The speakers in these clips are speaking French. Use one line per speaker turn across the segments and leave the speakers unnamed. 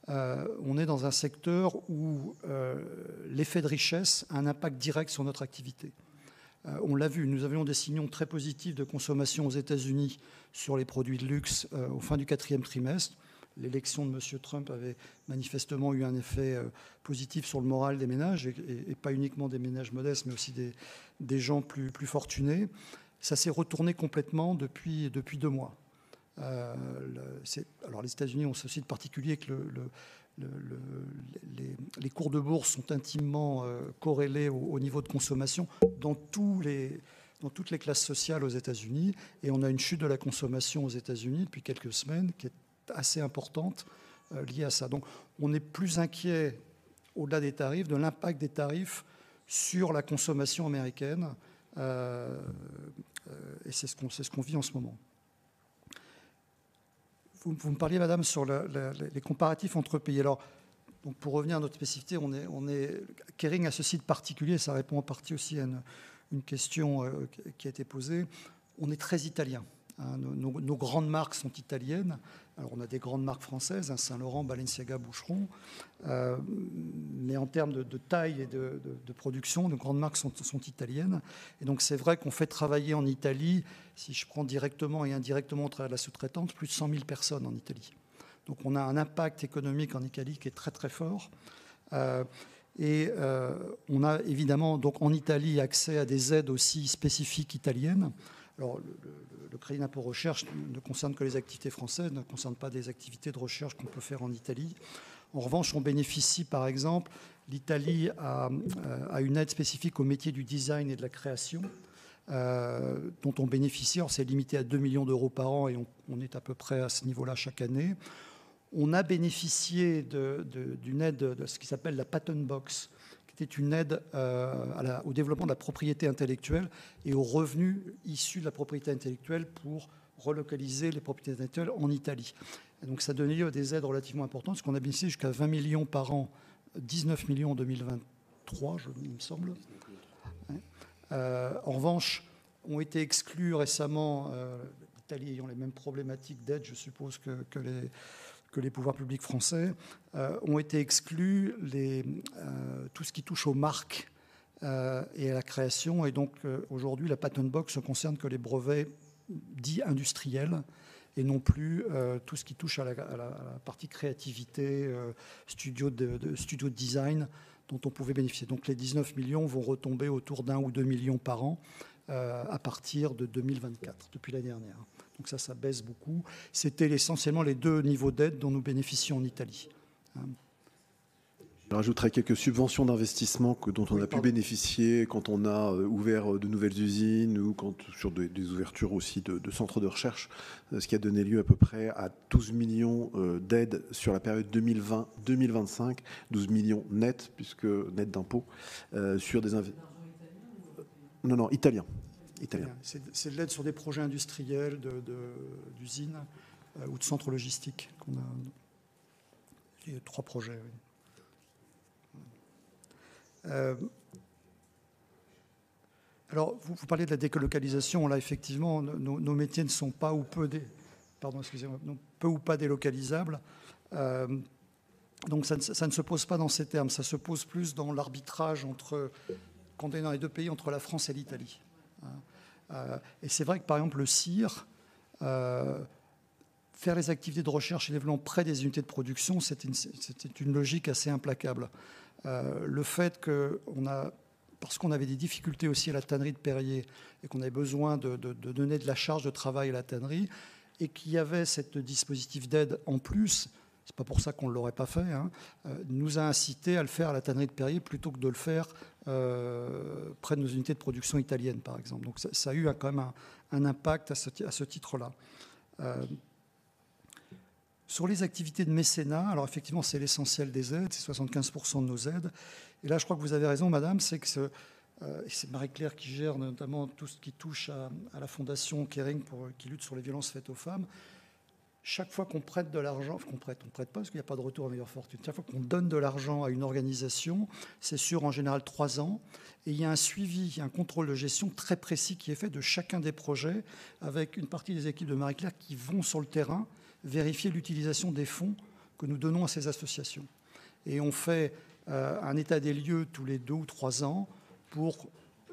on est dans un secteur où l'effet de richesse a un impact direct sur notre activité. On l'a vu, nous avions des signaux très positifs de consommation aux États-Unis sur les produits de luxe au fin du 4e trimestre. L'élection de M. Trump avait manifestement eu un effet positif sur le moral des ménages, et pas uniquement des ménages modestes, mais aussi des gens plus fortunés. Ça s'est retourné complètement depuis 2 mois. Alors les États-Unis ont ceci de particulier que les cours de bourse sont intimement corrélés au niveau de consommation dans toutes les classes sociales aux États-Unis. Et on a une chute de la consommation aux États-Unis depuis quelques semaines qui est assez importante liée à ça. Donc on est plus inquiet, au-delà des tarifs, de l'impact des tarifs sur la consommation américaine. Et c'est ce qu'on vit en ce moment. Vous me parliez, madame, sur les comparatifs entre pays. Alors, donc pour revenir à notre spécificité, Kering a ceci de particulier, ça répond en partie aussi à une question qui a été posée. On est très italien. Hein, nos grandes marques sont italiennes. Alors, on a des grandes marques françaises, hein, Saint-Laurent, Balenciaga, Boucheron. Mais en termes de taille et de production, nos grandes marques sont italiennes. Et donc, c'est vrai qu'on fait travailler en Italie, si je prends directement et indirectement au travers de la sous-traitante, plus de 100 000 personnes en Italie. Donc, on a un impact économique en Italie qui est très, très fort. On a évidemment donc, en Italie accès à des aides aussi spécifiques italiennes. Alors, le crédit d'impôt recherche ne concerne que les activités françaises, ne concerne pas des activités de recherche qu'on peut faire en Italie. En revanche, on bénéficie, par exemple, l'Italie a une aide spécifique au métier du design et de la création, dont on bénéficie. Alors, c'est limité à 2 millions d'euros par an et on est à peu près à ce niveau-là chaque année. On a bénéficié d'une aide de ce qui s'appelle la Patent Box, qui était une aide au développement de la propriété intellectuelle et aux revenus issus de la propriété intellectuelle pour relocaliser les propriétés intellectuelles en Italie. Et donc ça donnait lieu à des aides relativement importantes, parce qu'on a bénéficié jusqu'à 20 millions par an, 19 millions en 2023, il me semble. En revanche, ont été exclus récemment, l'Italie ayant les mêmes problématiques d'aide, je suppose, que les pouvoirs publics français, ont été exclus tout ce qui touche aux marques et à la création. Et donc, aujourd'hui, la Patent Box ne concerne que les brevets dits industriels et non plus tout ce qui touche à la partie créativité, studio de design dont on pouvait bénéficier. Donc, les 19 millions vont retomber autour d'1 ou 2 millions par an à partir de 2024, depuis l'année dernière. Donc ça baisse beaucoup. C'était essentiellement les 2 niveaux d'aide dont nous bénéficions en Italie.
Je rajouterai quelques subventions d'investissement dont on a pu bénéficier quand on a ouvert de nouvelles usines ou sur des ouvertures aussi de centres de recherche, ce qui a donné lieu à peu près à 12 millions d'aides sur la période 2020-2025, 12 millions net, puisque net d'impôts, sur des investissements. Non, italien.
C'est de l'aide sur des projets industriels, d'usines ou de centres logistiques qu'on a. Il y a 3 projets, oui. Alors, vous parlez de la délocalisation. Là, effectivement, nos métiers ne sont pas ou peu délocalisables. Donc, ça ne se pose pas dans ces termes. Ça se pose plus dans l'arbitrage quand on est dans les 2 pays, entre la France et l'Italie. Et c'est vrai que, par exemple, le CIR, faire les activités de recherche et développement près des unités de production, c'était une logique assez implacable. Le fait parce qu'on avait des difficultés aussi à la tannerie de Perrier et qu'on avait besoin de donner de la charge de travail à la tannerie et qu'il y avait ce dispositif d'aide en plus, c'est pas pour ça qu'on ne l'aurait pas fait, nous a incité à le faire à la tannerie de Perrier plutôt que de le faire près de nos unités de production italiennes, par exemple. Donc ça a eu quand même un impact à ce titre-là. Sur les activités de mécénat, alors effectivement, c'est l'essentiel des aides, c'est 75% de nos aides. Et là, je crois que vous avez raison, madame, c'est que c'est Marie-Claire qui gère notamment tout ce qui touche à la fondation Kering qui lutte sur les violences faites aux femmes. Chaque fois qu'on prête de l'argent, on prête pas parce qu'il n'y a pas de retour à meilleure fortune. Chaque fois qu'on donne de l'argent à une organisation, c'est sur en général 3 ans. Et il y a un suivi, un contrôle de gestion très précis qui est fait de chacun des projets avec une partie des équipes de Marie-Claire qui vont sur le terrain vérifier l'utilisation des fonds que nous donnons à ces associations. Et on fait un état des lieux tous les 2 ou 3 ans pour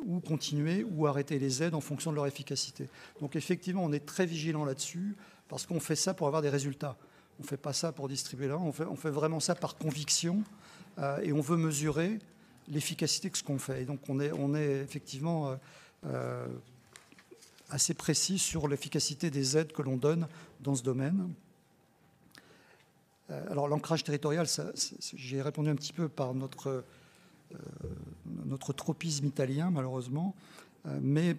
ou continuer ou arrêter les aides en fonction de leur efficacité. Donc effectivement, on est très vigilant là-dessus parce qu'on fait ça pour avoir des résultats. On ne fait pas ça pour distribuer là, on fait vraiment ça par conviction et on veut mesurer l'efficacité de ce qu'on fait. Et donc on est effectivement assez précis sur l'efficacité des aides que l'on donne dans ce domaine. Alors l'ancrage territorial, j'y ai répondu un petit peu par notre tropisme italien, malheureusement, mais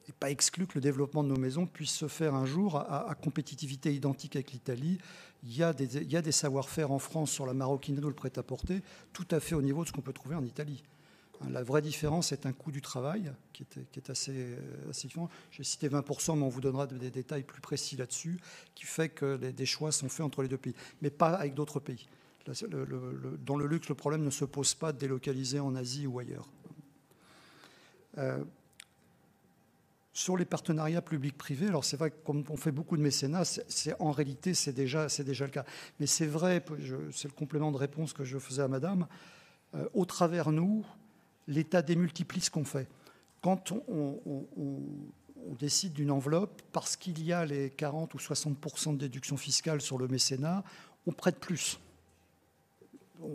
il n'est pas exclu que le développement de nos maisons puisse se faire un jour à compétitivité identique avec l'Italie. Il y a des savoir-faire en France sur la maroquinerie ou le prêt-à-porter tout à fait au niveau de ce qu'on peut trouver en Italie. La vraie différence est un coût du travail qui est assez différent. J'ai cité 20%, mais on vous donnera des détails plus précis là-dessus, qui fait que des choix sont faits entre les deux pays, mais pas avec d'autres pays. Dans le luxe, le problème ne se pose pas de délocaliser en Asie ou ailleurs. Sur les partenariats publics-privés, alors c'est vrai que comme on fait beaucoup de mécénat, en réalité c'est déjà le cas. Mais c'est vrai, c'est le complément de réponse que je faisais à madame, au travers nous, l'État démultiplie ce qu'on fait. Quand on décide d'une enveloppe, parce qu'il y a les 40 ou 60% de déduction fiscale sur le mécénat, on prête plus.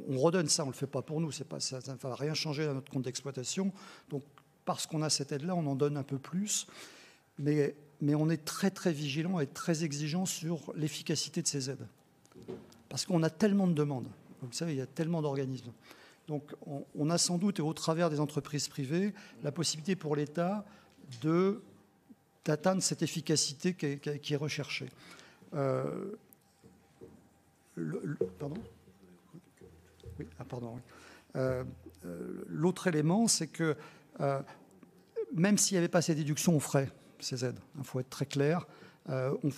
On redonne ça, on ne le fait pas pour nous, ça ne va rien changer à notre compte d'exploitation. Donc, parce qu'on a cette aide-là, on en donne un peu plus. Mais on est très, très vigilant et très exigeant sur l'efficacité de ces aides. Parce qu'on a tellement de demandes. Vous savez, il y a tellement d'organismes. Donc, on a sans doute, et au travers des entreprises privées, la possibilité pour l'État d'atteindre cette efficacité qui est recherchée. Pardon ? Oui, pardon. Oui. L'autre élément, c'est que même s'il n'y avait pas ces déductions, on ferait ces aides. Il faut être très clair.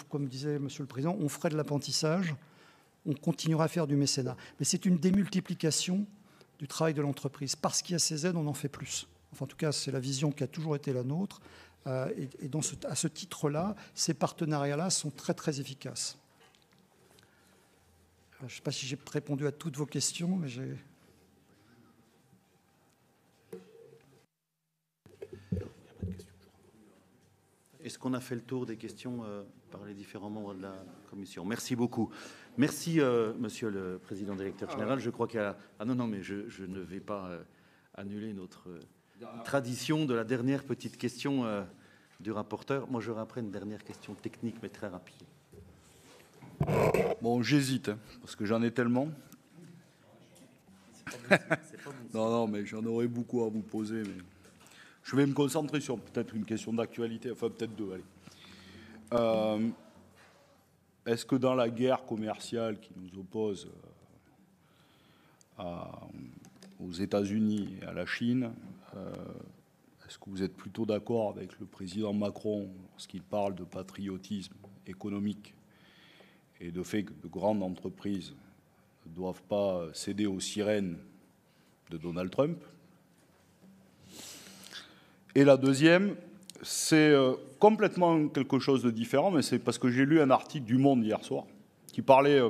Comme disait Monsieur le Président, on ferait de l'apprentissage, on continuera à faire du mécénat. Mais c'est une démultiplication du travail de l'entreprise. Parce qu'il y a ces aides, on en fait plus. Enfin, en tout cas, c'est la vision qui a toujours été la nôtre. Et à ce titre-là, ces partenariats-là sont très, très efficaces. Je ne sais pas si j'ai répondu à toutes vos questions, mais j'ai...
Est-ce qu'on a fait le tour des questions par les différents membres de la commission? Merci beaucoup. Merci, Monsieur le Président Directeur Général. Je crois qu'il y a... Ah non, mais je ne vais pas annuler notre tradition de la dernière petite question du rapporteur. Moi, j'aurai après une dernière question technique, mais très rapide.
Bon, j'hésite, parce que j'en ai tellement. Non, mais j'en aurais beaucoup à vous poser. Mais... Je vais me concentrer sur peut-être une question d'actualité, enfin peut-être deux, allez. Est-ce que dans la guerre commerciale qui nous oppose aux États-Unis et à la Chine, est-ce que vous êtes plutôt d'accord avec le président Macron lorsqu'il parle de patriotisme économique et de fait que de grandes entreprises ne doivent pas céder aux sirènes de Donald Trump? Et la deuxième, c'est complètement quelque chose de différent, mais c'est parce que j'ai lu un article du Monde hier soir qui parlait,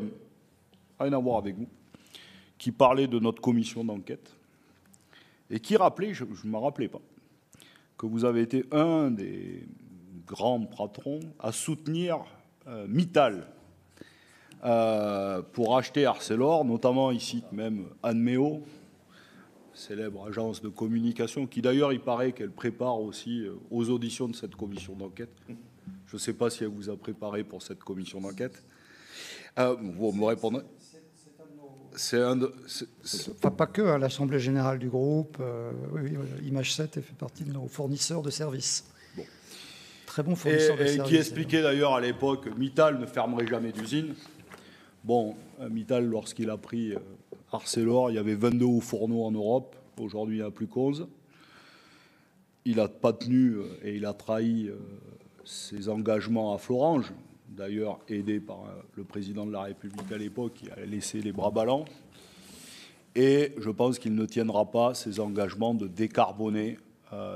rien à voir avec vous, qui parlait de notre commission d'enquête et qui rappelait, je ne m'en rappelais pas, que vous avez été un des grands patrons à soutenir Mittal pour acheter Arcelor, notamment ici même Anne Méo, célèbre agence de communication, qui d'ailleurs, il paraît qu'elle prépare aussi aux auditions de cette commission d'enquête. Je ne sais pas si elle vous a préparé pour cette commission d'enquête. Vous me répondrez. C'est un de...
Enfin, pas que, hein, l'Assemblée générale du groupe, Image 7 fait partie de nos fournisseurs de services. Bon. Très bon fournisseur de services.
Et qui expliquait d'ailleurs à l'époque que Mittal ne fermerait jamais d'usine. Bon, Mittal, lorsqu'il a pris Arcelor, il y avait 22 hauts fourneaux en Europe. Aujourd'hui, il n'y en a plus qu'11. Il n'a pas tenu et il a trahi ses engagements à Florange, d'ailleurs aidé par le président de la République à l'époque, qui a laissé les bras ballants. Et je pense qu'il ne tiendra pas ses engagements de décarboner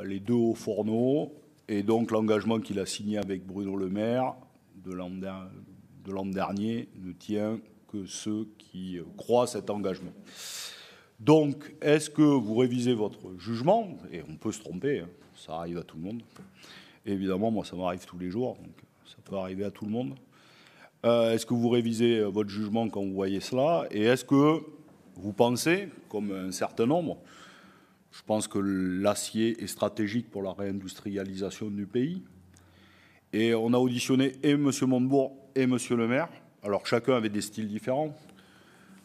les 2 hauts fourneaux. Et donc l'engagement qu'il a signé avec Bruno Le Maire de l'an dernier ne tient que ceux qui croient cet engagement. Donc, est-ce que vous révisez votre jugement? Et on peut se tromper, hein, ça arrive à tout le monde. Et évidemment, moi, ça m'arrive tous les jours, donc ça peut arriver à tout le monde. Est-ce que vous révisez votre jugement quand vous voyez cela? Et est-ce que vous pensez, comme un certain nombre, je pense que l'acier est stratégique pour la réindustrialisation du pays, et on a auditionné et M. Montebourg et M. Le Maire. Alors, chacun avait des styles différents.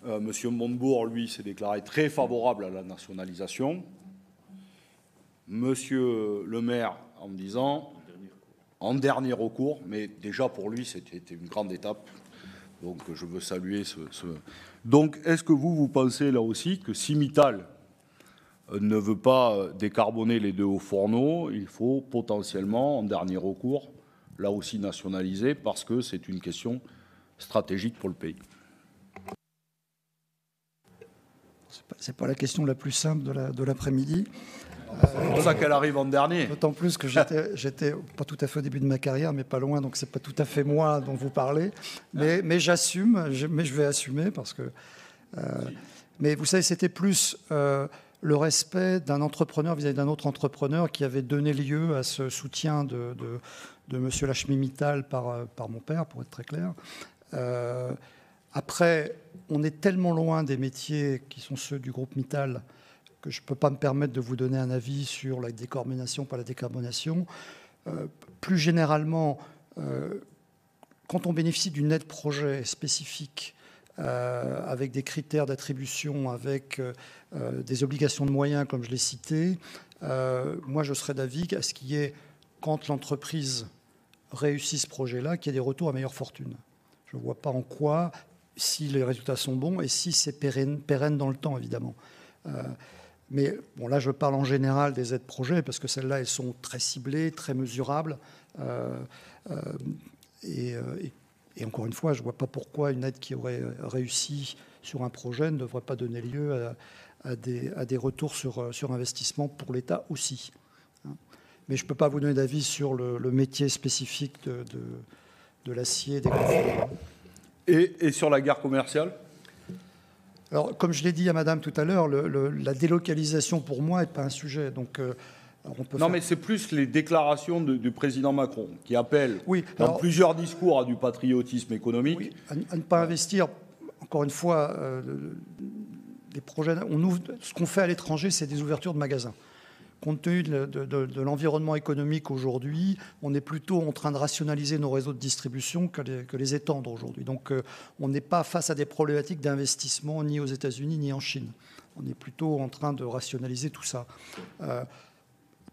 M. Montebourg, lui, s'est déclaré très favorable à la nationalisation. M. Le Maire, en disant, en dernier recours, mais déjà pour lui, c'était une grande étape. Donc, je veux saluer ce... Donc, est-ce que vous pensez là aussi que si Mittal ne veut pas décarboner les deux hauts fourneaux, il faut potentiellement, en dernier recours, là aussi nationaliser, parce que c'est une question stratégique pour le pays?
C'est pas la question la plus simple de l'après-midi.
C'est pour ça qu'elle arrive en dernier.
D'autant plus que j'étais pas tout à fait au début de ma carrière, mais pas loin, donc c'est pas tout à fait moi dont vous parlez. Mais j'assume, mais je vais assumer parce que. Mais vous savez, c'était plus le respect d'un entrepreneur vis-à-vis d'un autre entrepreneur qui avait donné lieu à ce soutien de M. Lakshmi Mittal par mon père, pour être très clair. Après, on est tellement loin des métiers qui sont ceux du groupe Mittal que je ne peux pas me permettre de vous donner un avis sur la décarbonation, pas la décarbonation. Plus généralement, quand on bénéficie d'une aide projet spécifique, avec des critères d'attribution, avec des obligations de moyens, comme je l'ai cité, moi, je serais d'avis à ce qu'il y ait, quand l'entreprise réussit ce projet-là, qu'il y ait des retours à meilleure fortune. Je ne vois pas en quoi, si les résultats sont bons et si c'est pérenne dans le temps, évidemment. Mais bon, là, je parle en général des aides projets, parce que celles-là, elles sont très ciblées, très mesurables. Et encore une fois, je ne vois pas pourquoi une aide qui aurait réussi sur un projet ne devrait pas donner lieu à des retours sur investissement pour l'État aussi. Mais je ne peux pas vous donner d'avis sur le métier spécifique de l'acier et des conflits.
Et sur la guerre commerciale?
Alors, comme je l'ai dit à madame tout à l'heure, la délocalisation, pour moi, n'est pas un sujet. Donc, on peut
mais c'est plus les déclarations du président Macron qui appellent dans plusieurs discours à du patriotisme économique.
Oui, à ne pas investir. Encore une fois, des projets. Ce qu'on fait à l'étranger, c'est des ouvertures de magasins. Compte tenu de l'environnement économique aujourd'hui, on est plutôt en train de rationaliser nos réseaux de distribution que les étendre aujourd'hui. Donc, on n'est pas face à des problématiques d'investissement ni aux États-Unis ni en Chine. On est plutôt en train de rationaliser tout ça.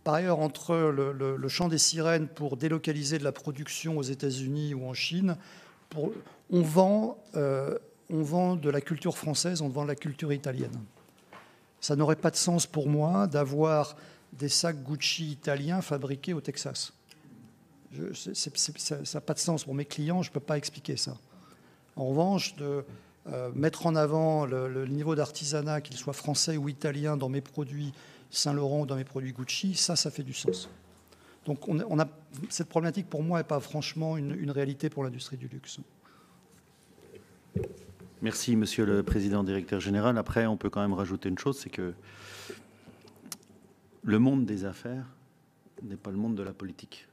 Par ailleurs, entre le chant des sirènes pour délocaliser de la production aux États-Unis ou en Chine, on vend de la culture française, on vend de la culture italienne. Ça n'aurait pas de sens pour moi d'avoir des sacs Gucci italiens fabriqués au Texas. Ça n'a pas de sens pour mes clients, je ne peux pas expliquer ça. En revanche, de mettre en avant le niveau d'artisanat, qu'il soit français ou italien, dans mes produits Saint-Laurent ou dans mes produits Gucci, ça fait du sens. Donc cette problématique, pour moi, n'est pas franchement une réalité pour l'industrie du luxe.
Merci, Monsieur le Président Directeur Général. Après, on peut quand même rajouter une chose, c'est que le monde des affaires n'est pas le monde de la politique.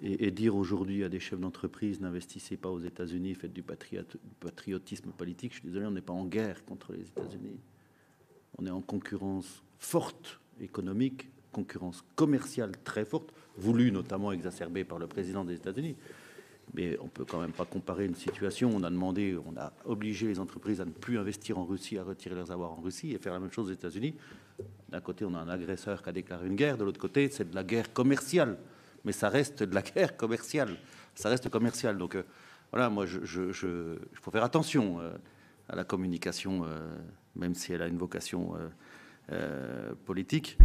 Et dire aujourd'hui à des chefs d'entreprise, n'investissez pas aux États-Unis, faites du patriotisme politique, je suis désolé, on n'est pas en guerre contre les États-Unis. On est en concurrence forte économique, concurrence commerciale très forte, voulue notamment exacerbée par le président des États-Unis. Mais on ne peut quand même pas comparer une situation. On a obligé les entreprises à ne plus investir en Russie, à retirer leurs avoirs en Russie et faire la même chose aux États-Unis. D'un côté, on a un agresseur qui a déclaré une guerre. De l'autre côté, c'est de la guerre commerciale. Mais ça reste de la guerre commerciale. Ça reste commercial. Donc voilà, moi, il faut faire attention à la communication, même si elle a une vocation politique.